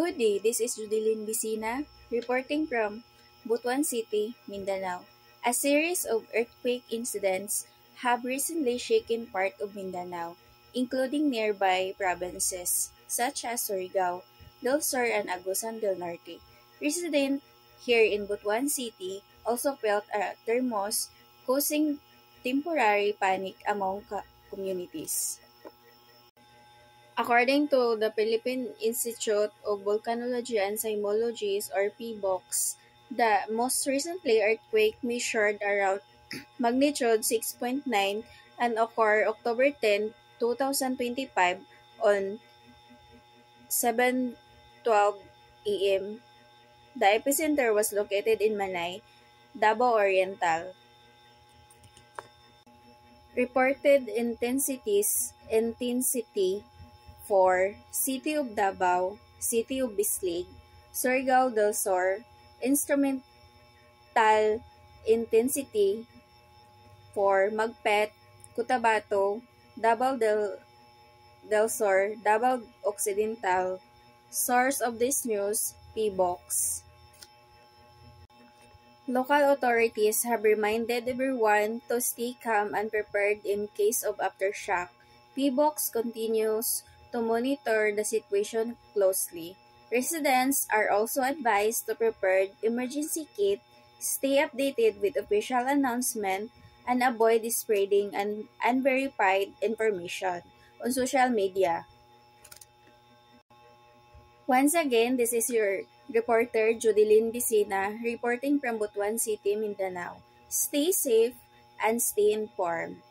Good day, this is Judilyn Bisina, reporting from Butuan City, Mindanao. A series of earthquake incidents have recently shaken part of Mindanao, including nearby provinces such as Surigao, Del Sur, and Agusan del Norte. Residents here in Butuan City also felt a tremors, causing temporary panic among communities. According to the Philippine Institute of Volcanology and Seismology or PVOX, the most recently earthquake measured around magnitude 6.9 and occurred October 10, 2025 on 7:12 a.m. The epicenter was located in Manay, Davao Oriental. Reported intensity for City of Davao, City of Bislig, Surigao del Sur, instrumental intensity for Magpet, Cotabato, del Sur, Davao Occidental. Source of this news, PVOX. Local authorities have reminded everyone to stay calm and prepared in case of aftershock. PVOX continues to monitor the situation closely. Residents are also advised to prepare emergency kit, stay updated with official announcement, and avoid spreading unverified information on social media. Once again, this is your reporter Judilyn Bisina reporting from Butuan City, Mindanao. Stay safe and stay informed.